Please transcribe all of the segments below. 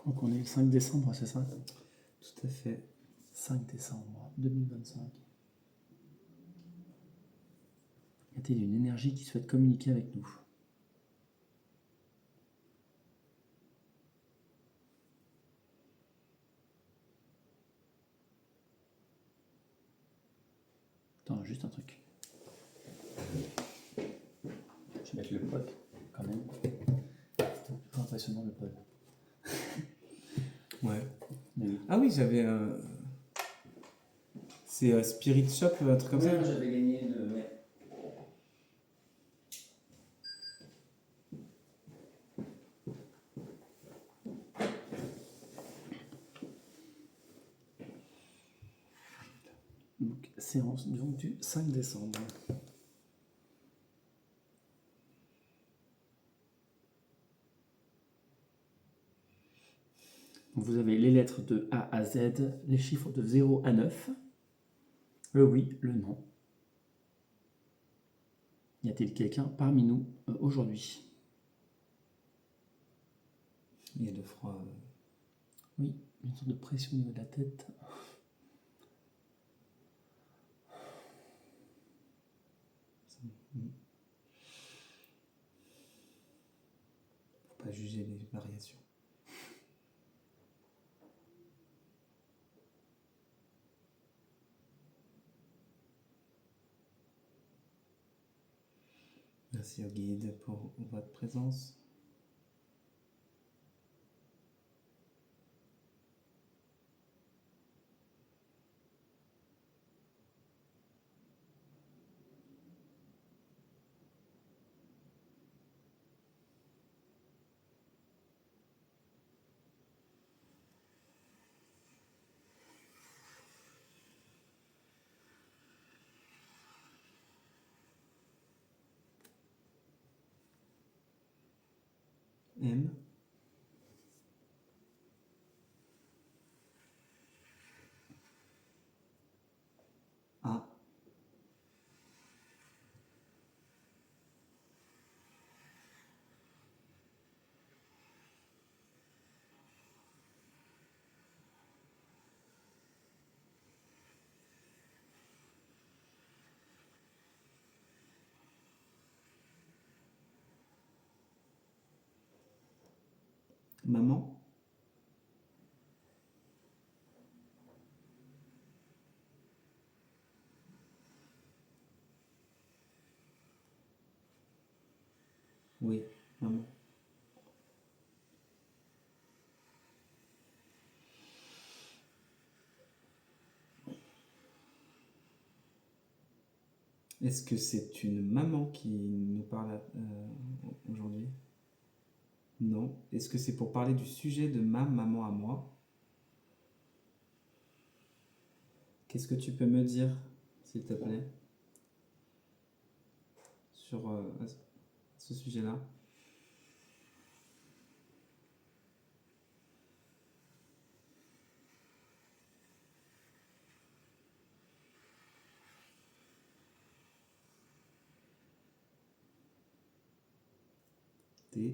Donc on est le 5 décembre, c'est ça? Tout à fait. 5 décembre 2025. Y a-t-il une énergie qui souhaite communiquer avec nous? Attends, juste un truc. Je vais mettre le pod quand même. C'est toujours impressionnant le pod. Ouais. Mais oui. Ah oui, j'avais. C'est Spirit Shop, un truc comme ça. J'avais gagné le. Ouais. Donc, séance donc, du 5 décembre. Vous avez les lettres de A à Z, les chiffres de 0 à 9, le oui, le non. Y a-t-il quelqu'un parmi nous aujourd'hui? Il y a de froid. Oui, une sorte de pression au niveau de la tête. Faut pas juger les variations. Merci au guide pour votre présence. M. A. Maman. Oui, maman. Est-ce que c'est une maman qui nous parle aujourd'hui? Non. Est-ce que c'est pour parler du sujet de ma maman à moi? Qu'est-ce que tu peux me dire, s'il te plaît, sur ce sujet-là? T.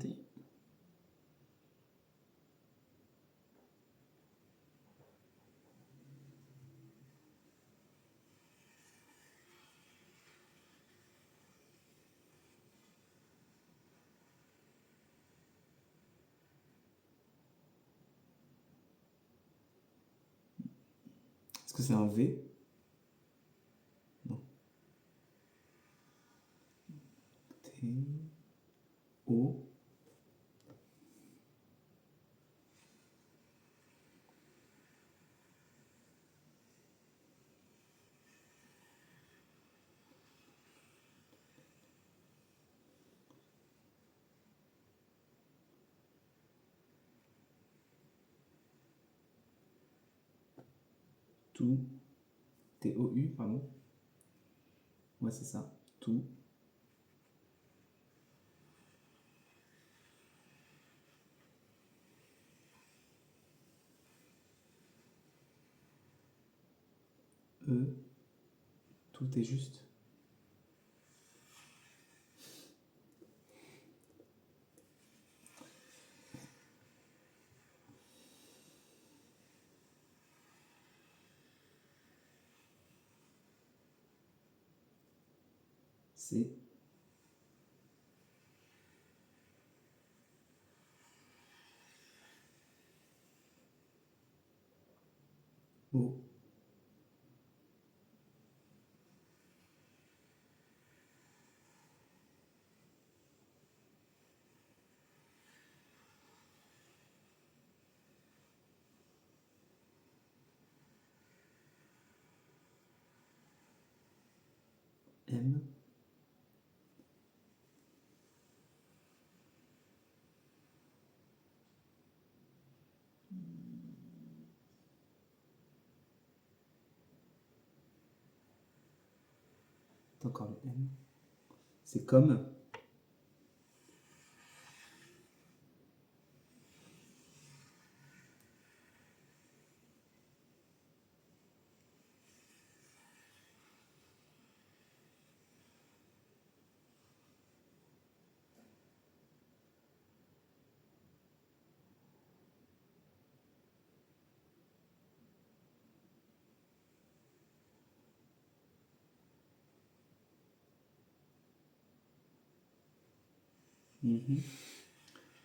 Est-ce que c'est un V? Non. T. O. Tout. T-O-U, pardon. Ouais, c'est ça. Tout. E. Tout est juste. C. O. M. Encore le M. C'est comme. Mhm.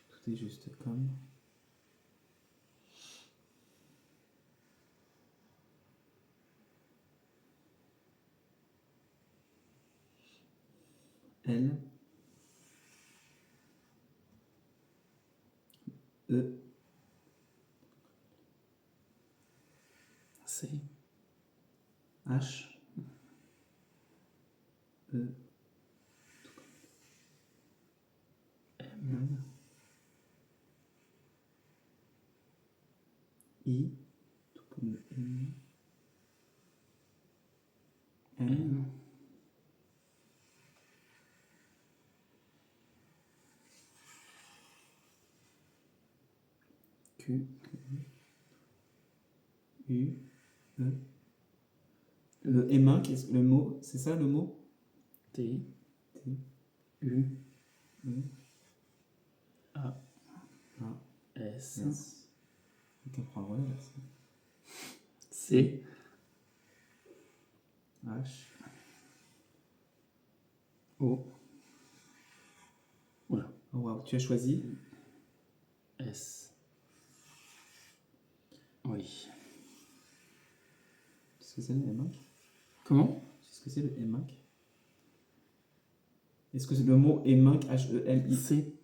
Tout est juste comme. L. E. C. H. E. M. I. Tout comme le M. N. Q. U. E. Le M1, le mot, c'est ça le mot? T. T. U. E. A. A. S. S. Quelqu'un prend le relais là. C. H. O. Oula. Oh wow, tu as choisi S. Oui. Tu sais ce que c'est le M1? Comment? Tu sais ce que c'est le M1? Est-ce que c'est le mot M1, H-E-M-I? C.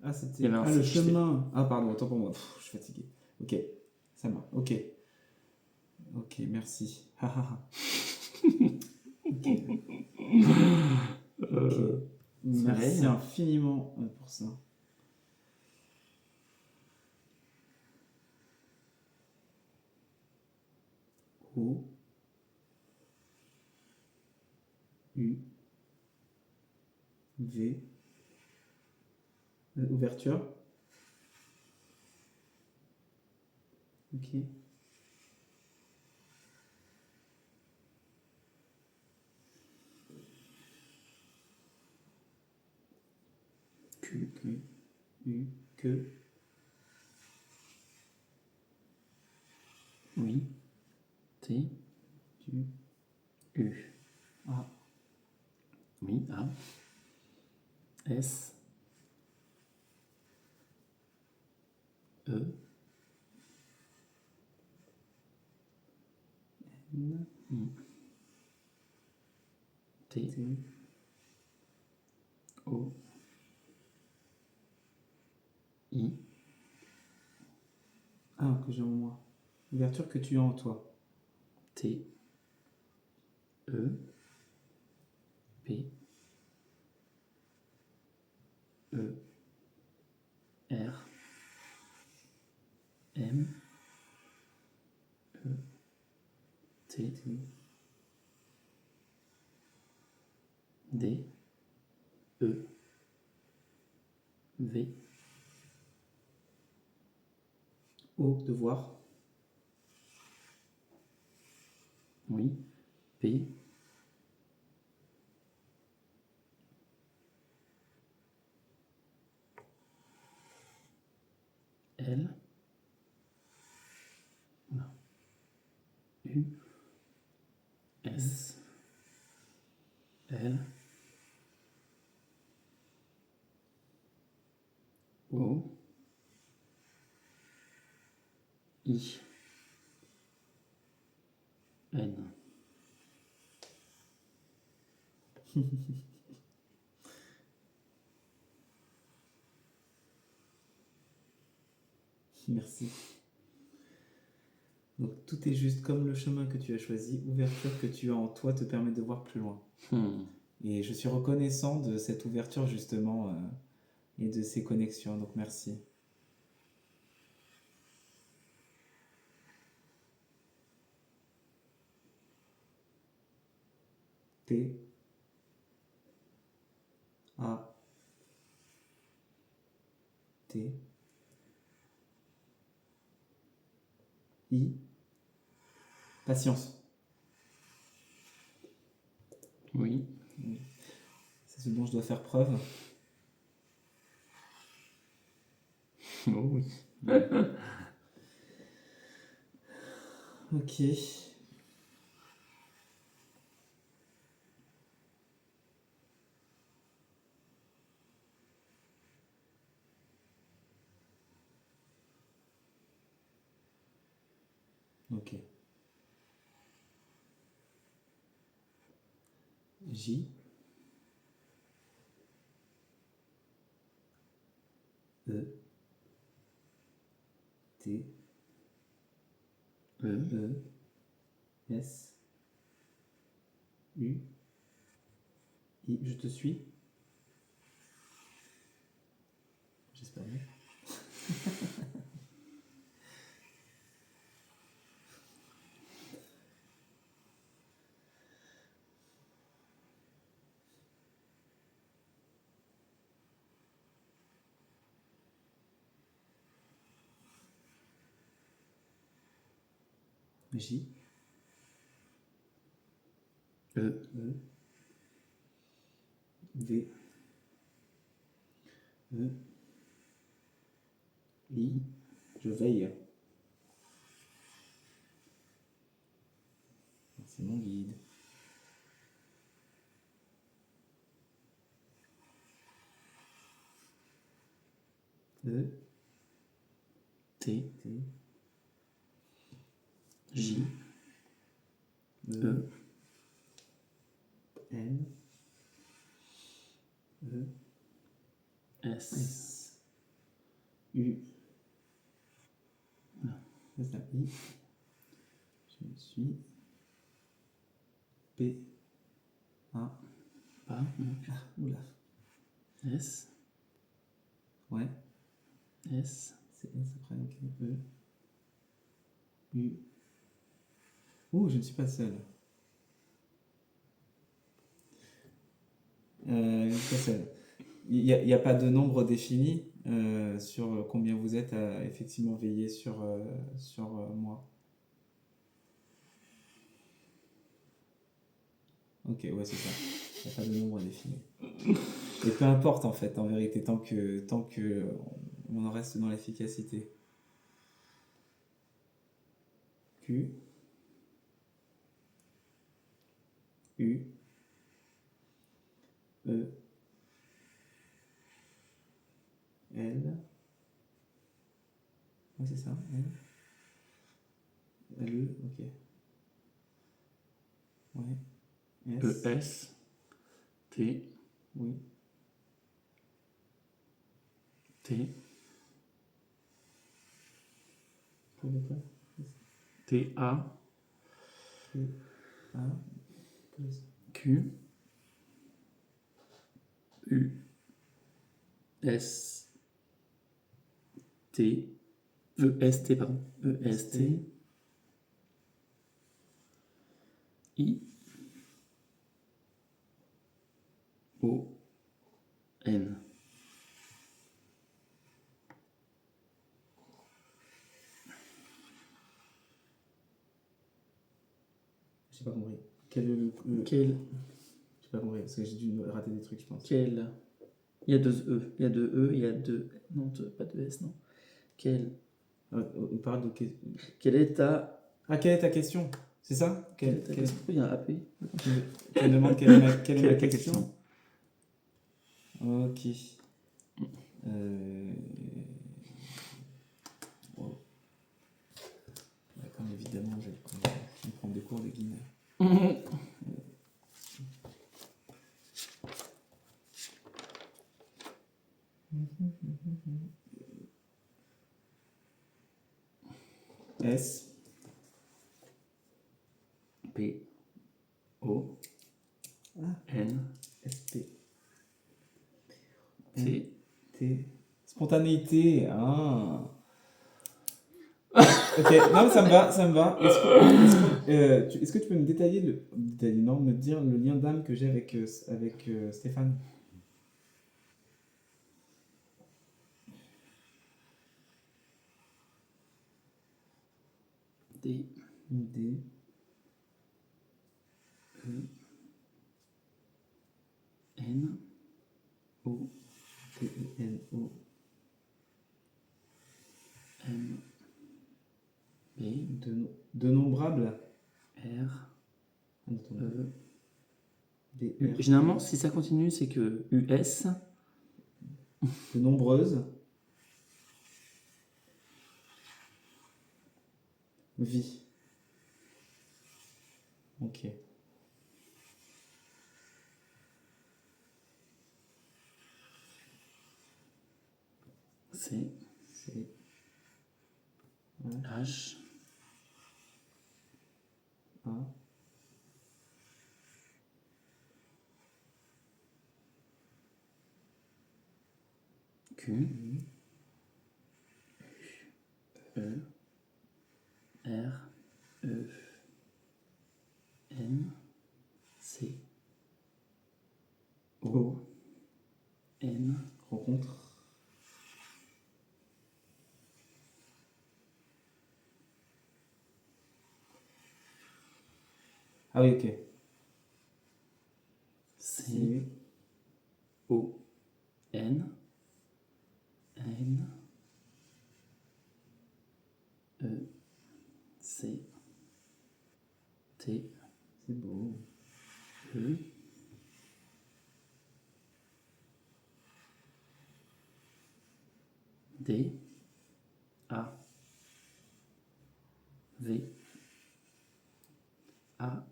Ah, Il y c'était. avait un Ah, le C, je sais. chemin. Ah, pardon, autant pour moi. Pff, je suis fatigué. Ok, ça marche. Ok. Ok, merci. Ha ha ha. Ok. Ok. Merci vrai. infiniment pour ça. O. U. V. Ouverture. Ok. Q. Q. U. Que. Oui. T. Tu. U. A. Oui. A. S. E. N. I. T. T. O. I. Ah, que j'ai en moi. Ouverture que tu as en toi. T. E. P. E. R. M. E. T. T. D. E. V. O. Devoir. Oui. P. L. Non. U. S. L. O. I. N. Merci. Donc tout est juste comme le chemin que tu as choisi, ouverture que tu as en toi te permet de voir plus loin. Et je suis reconnaissant de cette ouverture justement et de ces connexions, donc merci. T. A. T. I. Patience. Oui. C'est ce dont je dois faire preuve. Oh oui. Ok. Ok. J. E. T. E. S. U. I. Je te suis. J'espère bien. J. E. E. V. E. I. Je veille. C'est mon guide. E. T. T. J. E. E. N. E. S. S. U. C'est ça. I. Je me suis. P. A. Pas. Ah, oula. S. Ouais. S. C'est S après. Ok. E. U. Oh, je ne suis pas seul. Je ne suis pas seul. Il n'y a pas de nombre défini sur combien vous êtes à effectivement veiller sur moi. Ok, ouais, c'est ça. Il n'y a pas de nombre défini. Et peu importe en fait, en vérité, tant que on en reste dans l'efficacité. Q. U. E. L. Ouais, c'est ça. L. L. E. Ok. Ouais. S. E. S. T. Oui. T. Répète pas. T. A. T. A. Plus. Q. U. S. T. E. S. T. Pardon. E. S. T. I. O. N. J'ai pas compris. Quel est le. Quel. J'ai pas compris parce que j'ai dû rater des trucs, je pense. Quel. Il y a deux E. Il y a deux E. Il y a deux. Non, pas deux S, non. Quel. On parle de. Quelle est ta. Ah, quelle est ta question? C'est ça? Quelle est ta question? Pourquoi il y a un AP? Tu me demandes quelle est ma Quelle est ta question? Ok. Wow. Bah, comme évidemment, je vais prendre des cours de guide. S. P. O. N. S. P. T. T. Spontanéité. Ah. Ok, non, mais ça me va, ça me va. Est-ce que tu peux me détailler non, me dire le lien d'âme que j'ai avec Stéphane? D. D. E. N. O. T. E. N. O. M. B. De nombrable. R. Attends. E. D. U. R. Généralement, si ça continue, c'est que US. De nombreuses. Vie. Ok. C. C. H. A. Q. E. R. E. N. C. O. N. Rencontre. Ah oui, ok. C. O. N. N. E. C. T. C'est beau. E. D. A. V. A.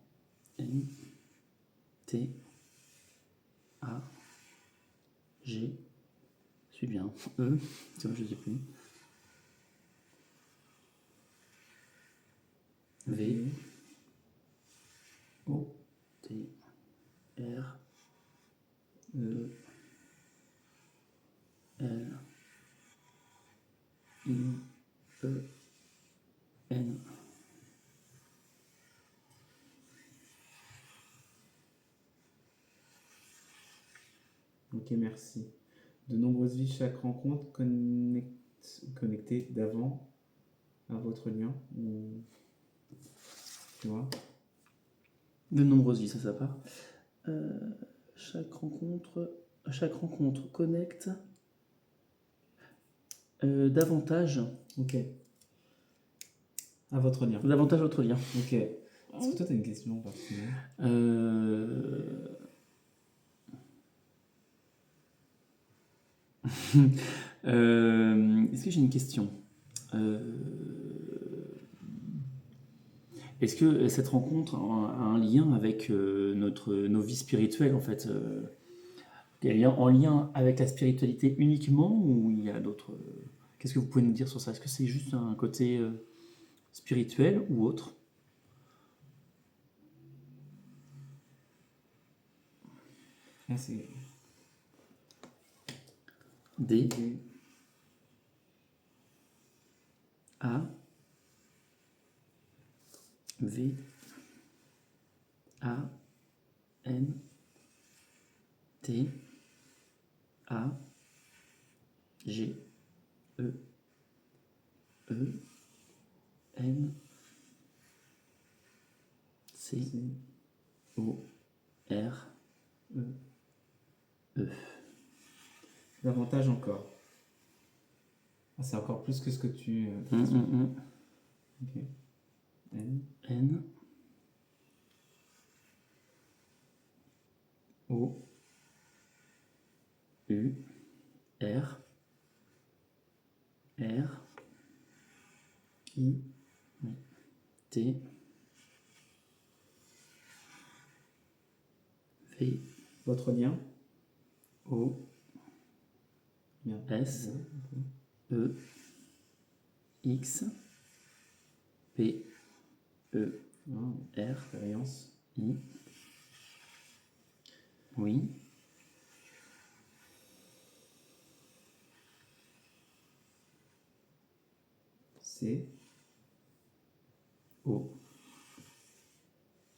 N. T. A. G. Je suis bien. E. C'est moi, je ne sais plus. V. O. T. R. E. L. I. E. N. Ok, merci. De nombreuses vies, chaque rencontre connectée d'avant à votre lien. Tu vois? De nombreuses vies, ça part. Chaque rencontre connecte davantage. Ok. À votre lien. Davantage votre lien. Ok. Est-ce que toi, tu as une question particulière? Est-ce que j'ai une question? Est-ce que cette rencontre a un lien avec nos vies spirituelles, en fait? Il y a en lien avec la spiritualité uniquement, ou il y a d'autres... Qu'est-ce que vous pouvez nous dire sur ça? Est-ce que c'est juste un côté spirituel ou autre? Ah, c'est... D. A. V. A. N. T. A. G. E. E. N. C. O. R. E. Davantage encore. Ah, c'est encore plus que ce que tu... Ok. N. N. O. U. R. R, I, T, V, votre lien. O, Bien. S, E, X, P, E, Ah, R, expérience. I, oui, C, O,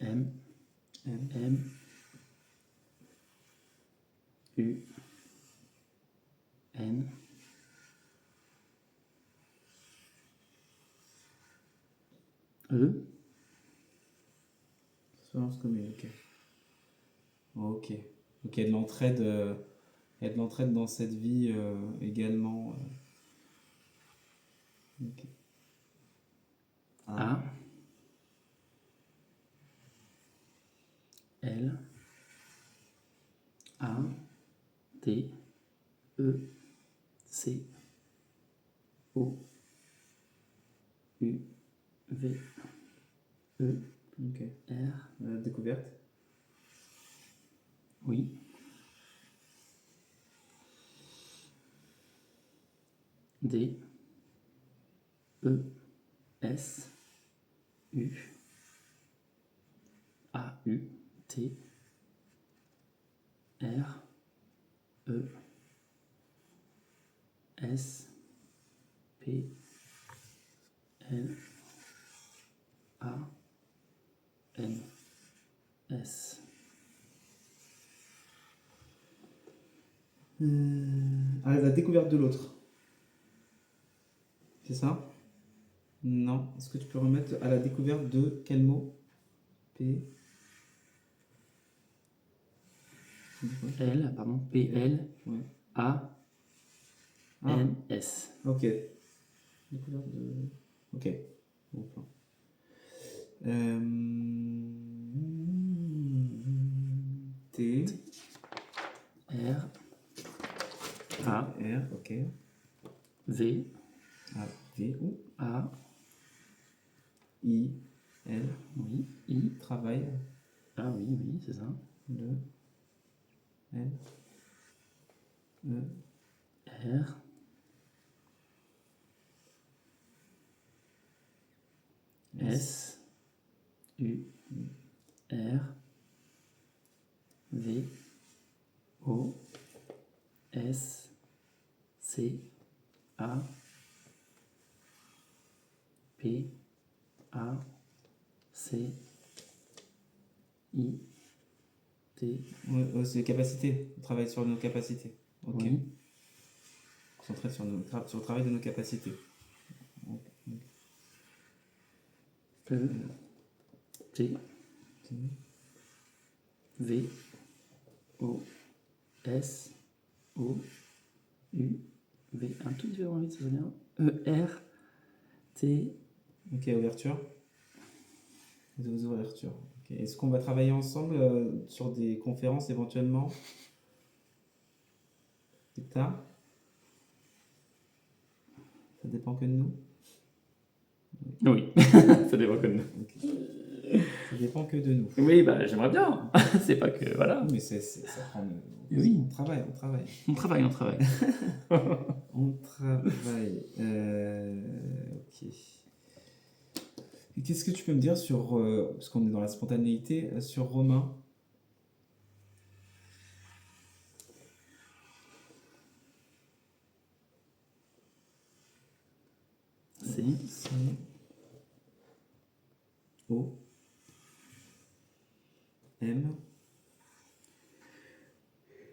M, M, M, U, N, E, expérience commune, ok. Ok. Donc il y a de l'entraide, il y a de l'entraide dans cette vie également. Ok. A, L, A, T, E, C, O, U, V, E, Ok. R, Découverte. oui, D, E, S, U, A, U, T, R, E, S, P, L, A, N, S. Ah, la découverte de l'autre. C'est ça? Non. Est-ce que tu peux remettre à la découverte de quel mot? P. L, pardon, P, L, Ouais. A, Ah, N, S. ok. Découverte de. Ok. Bon plan. T. R, A, R. Ok. V, A. V. Ou. A, I. L. oui, I, Travail. ah oui, oui, c'est ça. Le. L. E. R, S, U, R, V, O, S, C, A, P, A, C, I, T, Ouais, c'est capacité. On travaille sur nos capacités. Ok. oui, Concentré sur, sur le travail de nos capacités. E, T, T. V, O, S, O, U, V, un tout petit peu moins vite, ça vient. E, R, T, Ok, ouverture. Des ouvertures. Ok. Est-ce qu'on va travailler ensemble sur des conférences éventuellement? Plus tard? Ça dépend que de nous? oui, ça dépend comme nous. Ok. Ça dépend que de nous. Oui, bah j'aimerais bien. C'est pas que, voilà. Oui, mais ça prend. Oui. On travaille, on travaille. On travaille, on travaille. On travaille. Ok. Et qu'est-ce que tu peux me dire sur, parce qu'on est dans la spontanéité, sur Romain? C, C. O. M.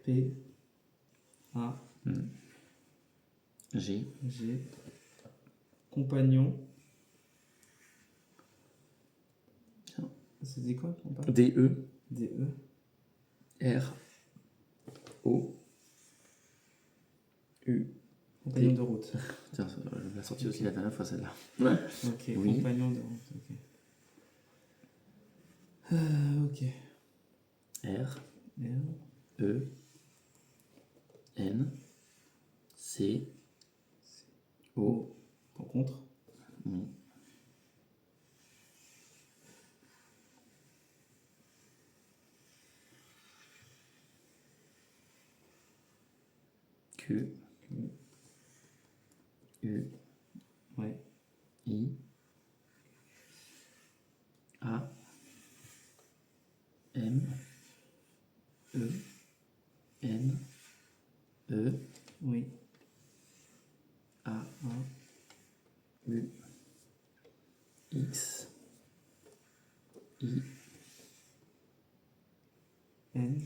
P. A. G, G. Compagnon. Tiens. Ça dit quoi? Compagnon? D, E, D. E. R, O, U. Compagnon de route. Tiens, je l'ai sorti aussi la dernière fois celle-là. Ok, Oui. compagnon de route. Ok. Ok. R, R. E, N, C, O. Rencontre. Q. U. Ouais. I. A. M. E. N. E. Oui. A. U. X. I. N.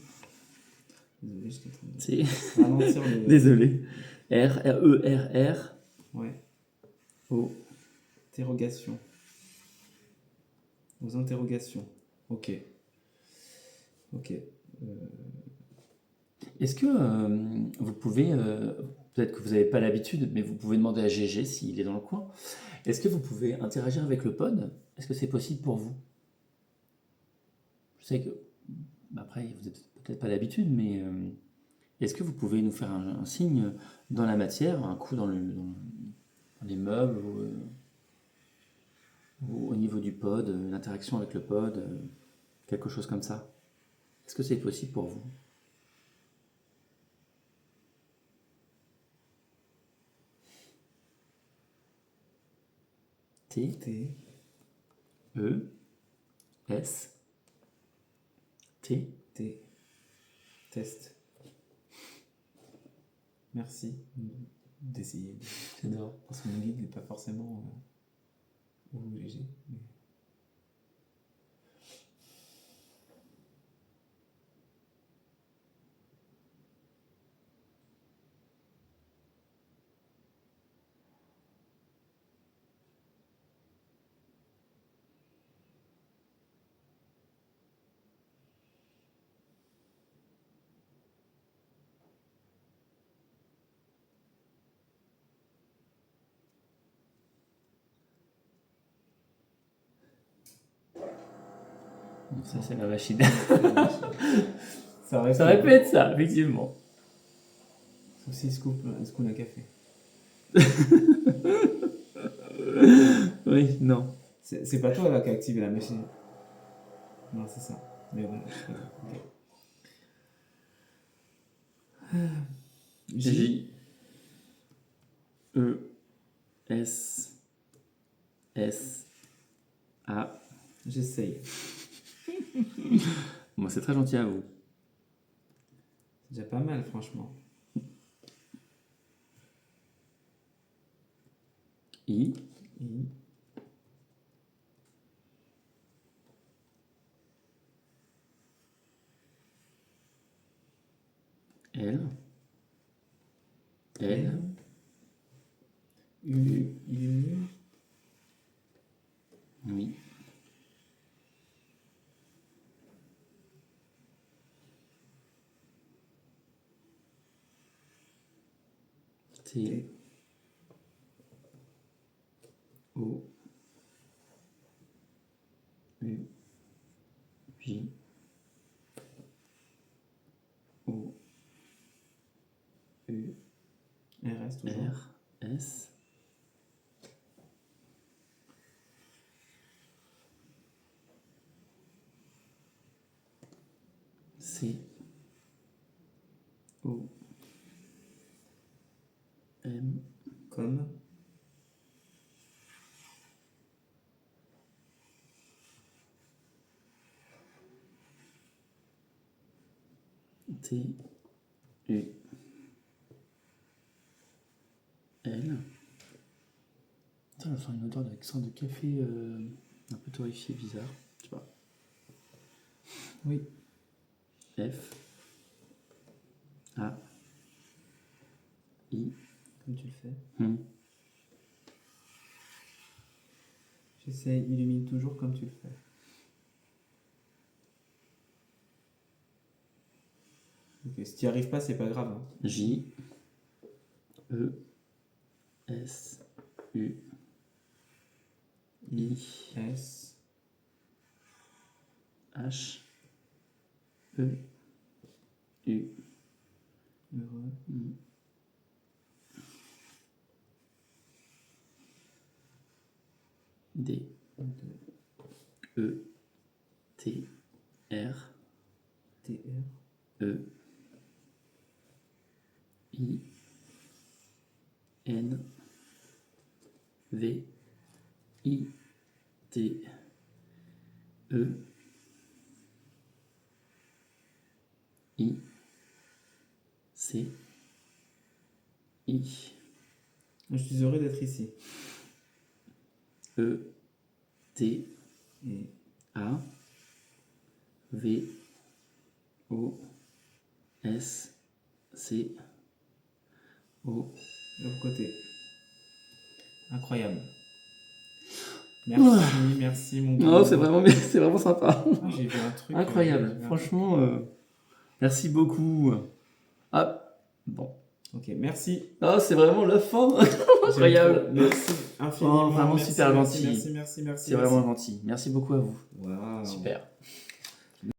Désolé, je t'entends. C. Ralentir le... Désolé. R. E. R. R. Ouais. O. Interrogation. Aux interrogations. Ok. Ok. Est-ce que vous pouvez, peut-être que vous n'avez pas l'habitude, mais vous pouvez demander à GG s'il est dans le coin, est-ce que vous pouvez interagir avec le pod? Est-ce que c'est possible pour vous? Je sais que, après, vous n'avez peut-être pas l'habitude, mais est-ce que vous pouvez nous faire un signe dans la matière, un coup dans les meubles ou au niveau du pod, l'interaction avec le pod, quelque chose comme ça? Est-ce que c'est possible pour vous? T. T. E. S. T. T. Test. Merci d'essayer. J'adore. Parce que mon guide n'est pas forcément léger. Mais... Ça, c'est la machine. Ça aurait pu être ça, effectivement. Sauf si scoop un café. Oui, non. C'est pas toi là qui a activé la machine. Non, c'est ça. Mais voilà, je sais pas. Ok. J. E. S. S. A. J'essaye. Bon, c'est très gentil à vous. C'est déjà pas mal, franchement. I. I. L. L. U. U. Oui. T. O. U. J. O. U. RS toujours. R. S. C. O. M. Comme. T. U. L. Putain, je sens une odeur d'accent de café un peu torréfié, bizarre. Je sais pas. Oui. F. A. I. Comme tu le fais. Hmm. J'essaye, illumine toujours comme tu le fais. Ok, si tu n'y arrives pas, c'est pas grave. Hein. J. E. S. U. I. S. H. E. U. Heureux. D, E, T, R, T, R, E, I, N, V, I, T, E, I, C, I, Je suis heureux d'être ici. E, T, Et A, V, O, S, C, O. l'autre côté. Incroyable. Merci mon gars. Non, c'est vraiment bien, c'est vraiment sympa. Ah, j'ai vu un truc. Incroyable. Franchement, merci beaucoup. Ah, bon. Ok, merci. Ah, c'est vraiment la fin. Incroyable. Merci infiniment. Oh, vraiment merci, super merci, gentil. merci. C'est vraiment gentil. Merci beaucoup à vous. Waouh. Super.